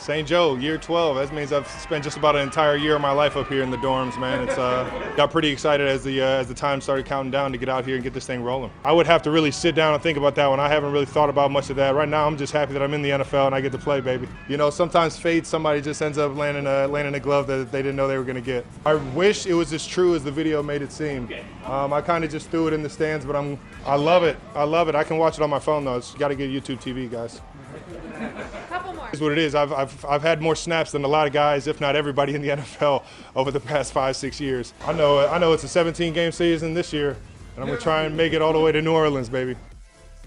St. Joe, year 12. That means I've spent just about an entire year of my life up here in the dorms, man. It's got pretty excited as the time started counting down to get out here and get this thing rolling. I would have to really sit down and think about that one. I haven't really thought about much of that. Right now, I'm just happy that I'm in the NFL and I get to play, baby. You know, sometimes fate, somebody just ends up landing a glove that they didn't know they were going to get. I wish it was as true as the video made it seem. I kind of just threw it in the stands, but I love it. I love it. I can watch it on my phone, though. It's got to get YouTube TV, guys. Couple more. Is what it is. I've had more snaps than a lot of guys, if not everybody in the NFL over the past 5-6 years. I know it's a 17-game season this year, and I'm going to try and make it all the way to New Orleans, baby.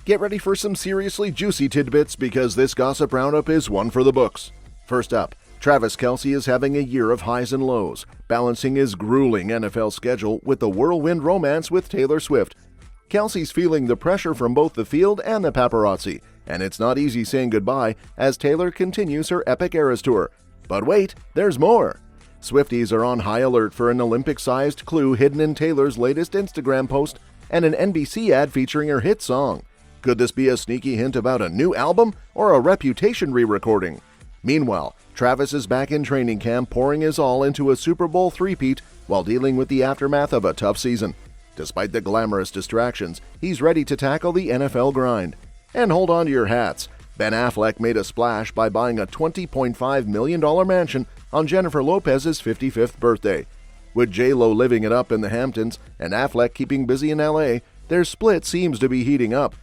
Get ready for some seriously juicy tidbits because this gossip roundup is one for the books. First up, Travis Kelce is having a year of highs and lows, balancing his grueling NFL schedule with the whirlwind romance with Taylor Swift. Kelce's feeling the pressure from both the field and the paparazzi, and it's not easy saying goodbye as Taylor continues her epic Eras tour. But wait, there's more! Swifties are on high alert for an Olympic-sized clue hidden in Taylor's latest Instagram post and an NBC ad featuring her hit song. Could this be a sneaky hint about a new album or a Reputation re-recording? Meanwhile, Travis is back in training camp pouring his all into a Super Bowl three-peat while dealing with the aftermath of a tough season. Despite the glamorous distractions, he's ready to tackle the NFL grind. And hold on to your hats. Ben Affleck made a splash by buying a $20.5 million mansion on Jennifer Lopez's 55th birthday. With J.Lo living it up in the Hamptons and Affleck keeping busy in LA, their split seems to be heating up.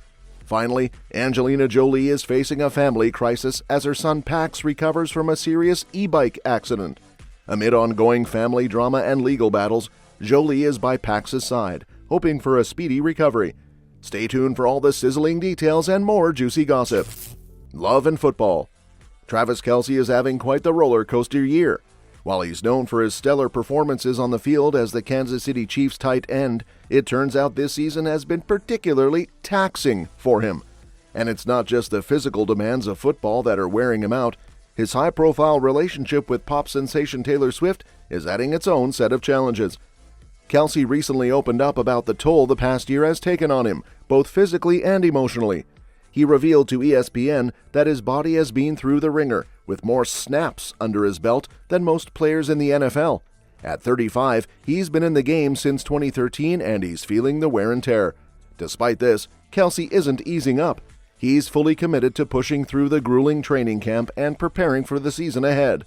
Finally, Angelina Jolie is facing a family crisis as her son Pax recovers from a serious e-bike accident. Amid ongoing family drama and legal battles, Jolie is by Pax's side, hoping for a speedy recovery. Stay tuned for all the sizzling details and more juicy gossip. Love and football. Travis Kelce is having quite the roller coaster year. While he's known for his stellar performances on the field as the Kansas City Chiefs tight end, it turns out this season has been particularly taxing for him. And it's not just the physical demands of football that are wearing him out. His high-profile relationship with pop sensation Taylor Swift is adding its own set of challenges. Kelce recently opened up about the toll the past year has taken on him, both physically and emotionally. He revealed to ESPN that his body has been through the ringer, with more snaps under his belt than most players in the NFL. At 35, he's been in the game since 2013 and he's feeling the wear and tear. Despite this, Kelce isn't easing up. He's fully committed to pushing through the grueling training camp and preparing for the season ahead.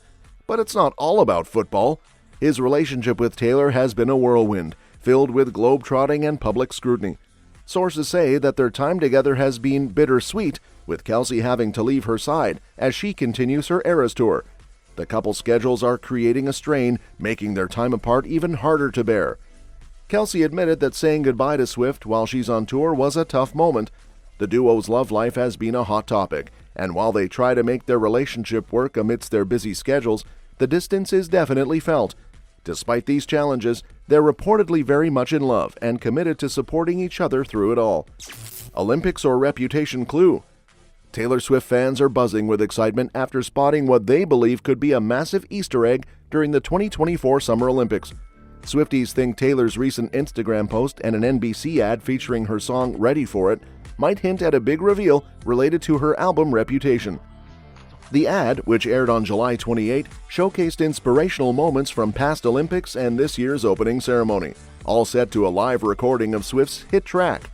But it's not all about football. His relationship with Taylor has been a whirlwind, filled with globe-trotting and public scrutiny. Sources say that their time together has been bittersweet, with Kelce having to leave her side as she continues her Eras tour. The couple's schedules are creating a strain, making their time apart even harder to bear. Kelce admitted that saying goodbye to Swift while she's on tour was a tough moment. The duo's love life has been a hot topic, and while they try to make their relationship work amidst their busy schedules, the distance is definitely felt. Despite these challenges, they're reportedly very much in love and committed to supporting each other through it all. Olympics or Reputation clue? Taylor Swift fans are buzzing with excitement after spotting what they believe could be a massive Easter egg during the 2024 Summer Olympics. Swifties think Taylor's recent Instagram post and an NBC ad featuring her song Ready For It might hint at a big reveal related to her album Reputation. The ad, which aired on July 28, showcased inspirational moments from past Olympics and this year's opening ceremony, all set to a live recording of Swift's hit track.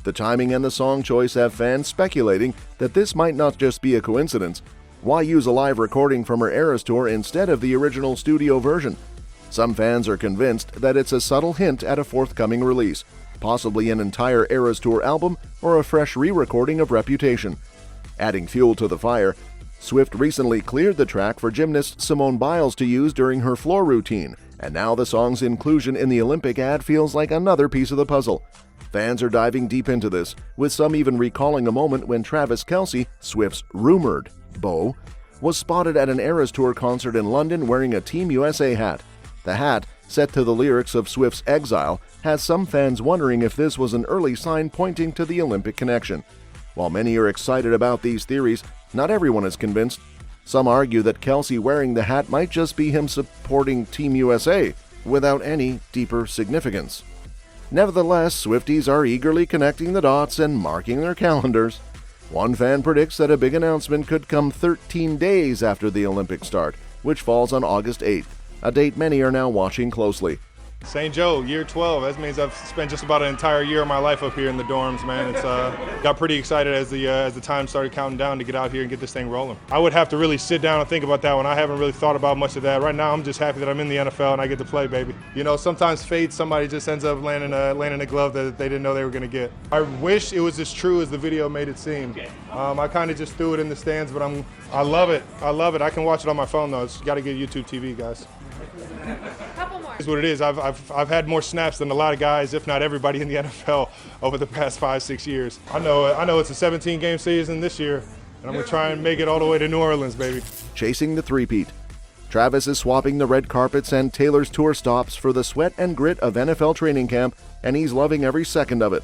The timing and the song choice have fans speculating that this might not just be a coincidence. Why use a live recording from her Eras tour instead of the original studio version? Some fans are convinced that it's a subtle hint at a forthcoming release, possibly an entire Eras tour album or a fresh re-recording of Reputation. Adding fuel to the fire, Swift recently cleared the track for gymnast Simone Biles to use during her floor routine, and now the song's inclusion in the Olympic ad feels like another piece of the puzzle. Fans are diving deep into this, with some even recalling a moment when Travis Kelce, Swift's rumored beau, was spotted at an Eras Tour concert in London wearing a Team USA hat. The hat, set to the lyrics of Swift's Exile, has some fans wondering if this was an early sign pointing to the Olympic connection. While many are excited about these theories, not everyone is convinced. Some argue that Kelce wearing the hat might just be him supporting Team USA, without any deeper significance. Nevertheless, Swifties are eagerly connecting the dots and marking their calendars. One fan predicts that a big announcement could come 13 days after the Olympic start, which falls on August 8th, a date many are now watching closely. St. Joe, year 12. That means I've spent just about an entire year of my life up here in the dorms, man. It's got pretty excited as the time started counting down to get out here and get this thing rolling. I would have to really sit down and think about that one. I haven't really thought about much of that. Right now, I'm just happy that I'm in the NFL and I get to play, baby. You know, sometimes fate, somebody just ends up landing a glove that they didn't know they were going to get. I wish it was as true as the video made it seem. I kind of just threw it in the stands, but I love it. I love it. I can watch it on my phone though. It's got to get YouTube TV, guys. Couple more. Is what it is. I've had more snaps than a lot of guys, if not everybody in the NFL over the past 5-6 years. I know it's a 17-game season this year, and I'm gonna try and make it all the way to New Orleans, baby. Chasing the three-peat. Travis is swapping the red carpets and Taylor's tour stops for the sweat and grit of NFL training camp, and he's loving every second of it.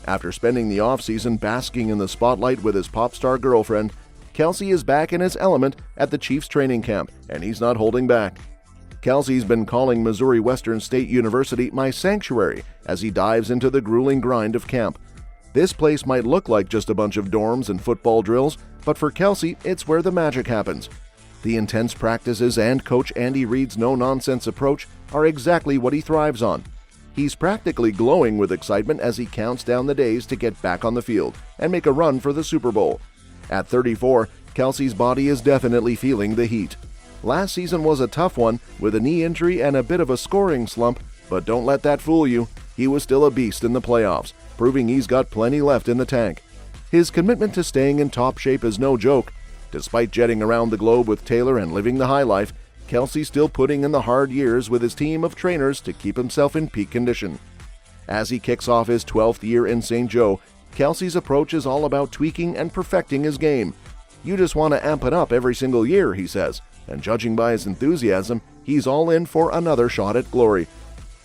After spending the offseason basking in the spotlight with his pop star girlfriend, Kelce is back in his element at the Chiefs training camp, and he's not holding back. Kelce's been calling Missouri Western State University my sanctuary as he dives into the grueling grind of camp. This place might look like just a bunch of dorms and football drills, but for Kelce, it's where the magic happens. The intense practices and Coach Andy Reid's no-nonsense approach are exactly what he thrives on. He's practically glowing with excitement as he counts down the days to get back on the field and make a run for the Super Bowl. At 34, Kelce's body is definitely feeling the heat. Last season was a tough one with a knee injury and a bit of a scoring slump, but don't let that fool you. He was still a beast in the playoffs, proving he's got plenty left in the tank. His commitment to staying in top shape is no joke. Despite jetting around the globe with Taylor and living the high life, Kelce's still putting in the hard years with his team of trainers to keep himself in peak condition. As he kicks off his 12th year in St. Joe, Kelce's approach is all about tweaking and perfecting his game. You just want to amp it up every single year, he says, and judging by his enthusiasm, he's all in for another shot at glory.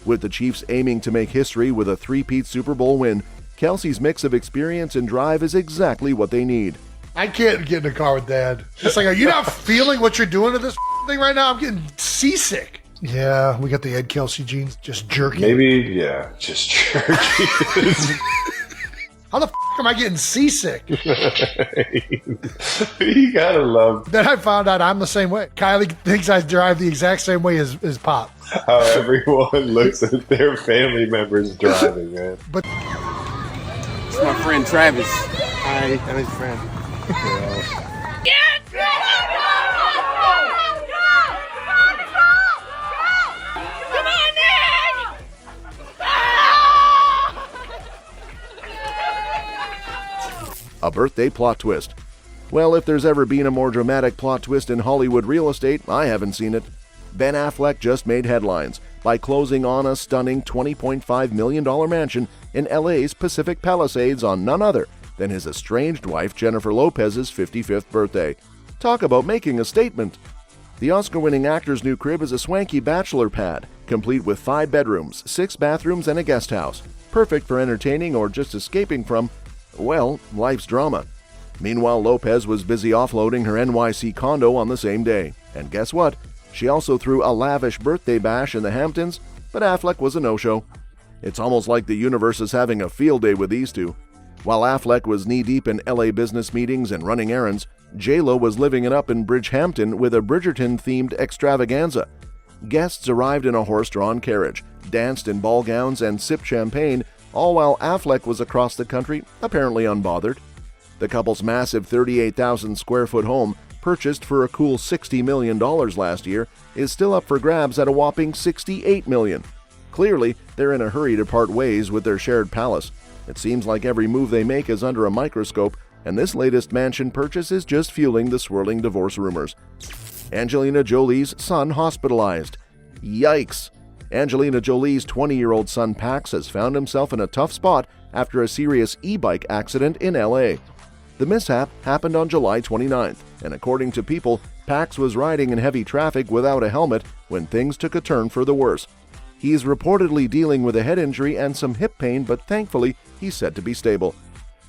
With the Chiefs aiming to make history with a three-peat Super Bowl win, Kelce's mix of experience and drive is exactly what they need. I can't get in the car with Dad. It's like, are you not feeling what you're doing to this thing right now? I'm getting seasick. Yeah, we got the Ed Kelce genes, just jerky. Maybe, yeah, just jerky. How the am I getting seasick? You gotta love Then I found out I'm the same way. Kylie thinks I drive the exact same way as Pop. how everyone looks at their family members driving, man. But It's my friend Travis. Hi, I'm his friend. A birthday plot twist. Well, if there's ever been a more dramatic plot twist in Hollywood real estate, I haven't seen it. Ben Affleck just made headlines by closing on a stunning $20.5 million mansion in LA's Pacific Palisades on none other than his estranged wife Jennifer Lopez's 55th birthday. Talk about making a statement. The Oscar-winning actor's new crib is a swanky bachelor pad, complete with 5 bedrooms, 6 bathrooms, and a guest house. Perfect for entertaining or just escaping from, well, life's drama. Meanwhile, Lopez was busy offloading her NYC condo on the same day. And guess what? She also threw a lavish birthday bash in the Hamptons, but Affleck was a no-show. It's almost like the universe is having a field day with these two. While Affleck was knee-deep in LA business meetings and running errands, J.Lo was living it up in Bridgehampton with a Bridgerton-themed extravaganza. Guests arrived in a horse-drawn carriage, danced in ball gowns, and sipped champagne, all while Affleck was across the country, apparently unbothered. The couple's massive 38,000-square-foot home, purchased for a cool $60 million last year, is still up for grabs at a whopping $68 million. Clearly, they're in a hurry to part ways with their shared palace. It seems like every move they make is under a microscope, and this latest mansion purchase is just fueling the swirling divorce rumors. Angelina Jolie's son hospitalized. Yikes! Angelina Jolie's 20-year-old son Pax has found himself in a tough spot after a serious e-bike accident in LA. The mishap happened on July 29th, and according to People, Pax was riding in heavy traffic without a helmet when things took a turn for the worse. He is reportedly dealing with a head injury and some hip pain, but thankfully, he's said to be stable.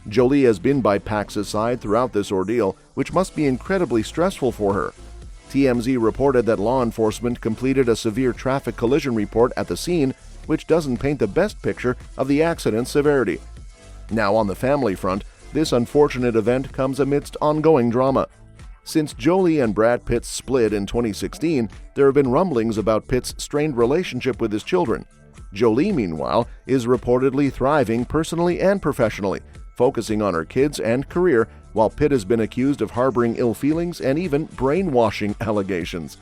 Jolie has been by Pax's side throughout this ordeal, which must be incredibly stressful for her. TMZ reported that law enforcement completed a severe traffic collision report at the scene, which doesn't paint the best picture of the accident's severity. Now, on the family front, This unfortunate event comes amidst ongoing drama. Since Jolie and Brad Pitt's split in 2016, there have been rumblings about Pitt's strained relationship with his children. Jolie, meanwhile, is reportedly thriving personally and professionally, focusing on her kids and career, while Pitt has been accused of harboring ill feelings and even brainwashing allegations.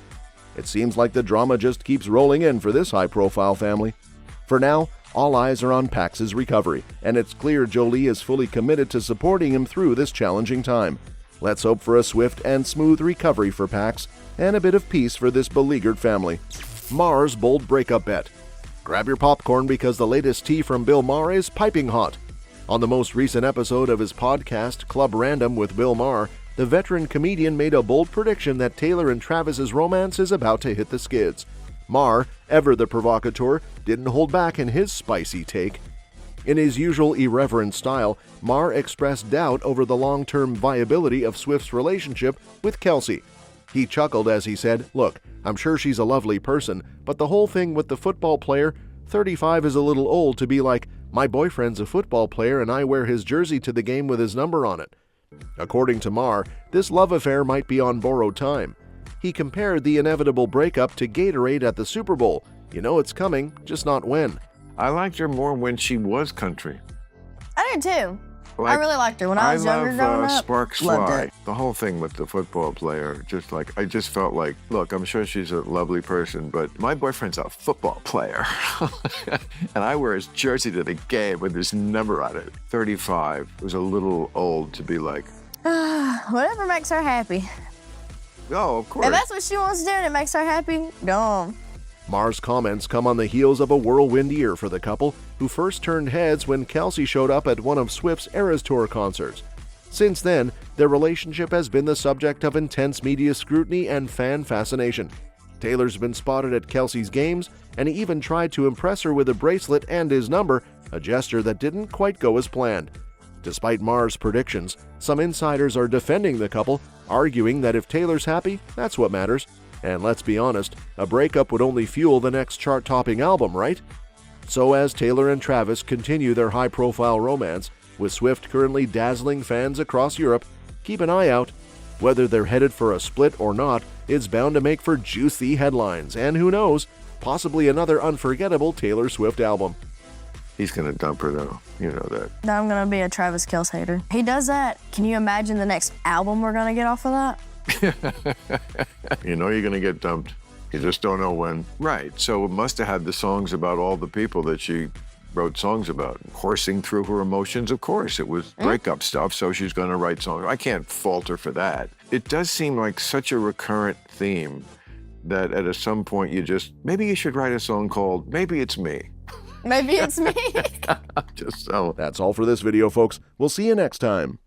It seems like the drama just keeps rolling in for this high-profile family. For now, all eyes are on Pax's recovery, and it's clear Jolie is fully committed to supporting him through this challenging time. Let's hope for a swift and smooth recovery for Pax, and a bit of peace for this beleaguered family. Maher's bold breakup bet. Grab your popcorn because the latest tea from Bill Maher is piping hot. On the most recent episode of his podcast, Club Random with Bill Maher, the veteran comedian made a bold prediction that Taylor and Travis's romance is about to hit the skids. Maher, ever the provocateur, didn't hold back in his spicy take. In his usual irreverent style, Maher expressed doubt over the long-term viability of Swift's relationship with Kelce. He chuckled as he said, "Look, I'm sure she's a lovely person, but the whole thing with the football player, 35 is a little old to be like, my boyfriend's a football player and I wear his jersey to the game with his number on it." According to Maher, this love affair might be on borrowed time. He compared the inevitable breakup to Gatorade at the Super Bowl. You know it's coming, just not when. I liked her more when she was country. I do too. Like, I really liked her when I was younger growing up. Sparks Loved Fly. it. The whole thing with the football player, I just felt like, look, I'm sure she's a lovely person, but my boyfriend's a football player. And I wear his jersey to the game with his number on it. 35 was a little old to be like, Whatever makes her happy. oh, of course. If that's what she wants to do and it makes her happy, go on. Maher's comments come on the heels of a whirlwind year for the couple, who first turned heads when Kelce showed up at one of Swift's Eras Tour concerts. Since then, their relationship has been the subject of intense media scrutiny and fan fascination. Taylor's been spotted at Kelce's games, and he even tried to impress her with a bracelet and his number, a gesture that didn't quite go as planned. Despite Maher's predictions, some insiders are defending the couple, arguing that if Taylor's happy, that's what matters. And let's be honest, a breakup would only fuel the next chart-topping album, right? So as Taylor and Travis continue their high-profile romance, with Swift currently dazzling fans across Europe, keep an eye out. Whether they're headed for a split or not, it's bound to make for juicy headlines, and who knows, possibly another unforgettable Taylor Swift album. He's going to dump her, though. You know that. No, I'm going to be a Travis Kelce hater. He does that. Can you imagine the next album we're going to get off of that? You know you're going to get dumped. You just don't know when. Right, so it must have had the songs about all the people that she wrote songs about. Coursing through her emotions, of course. It was breakup stuff, so she's going to write songs. I can't fault her for that. It does seem like such a recurrent theme that at some point maybe you should write a song called Maybe It's Me. Maybe it's me. Just so. That's all for this video, folks. We'll see you next time.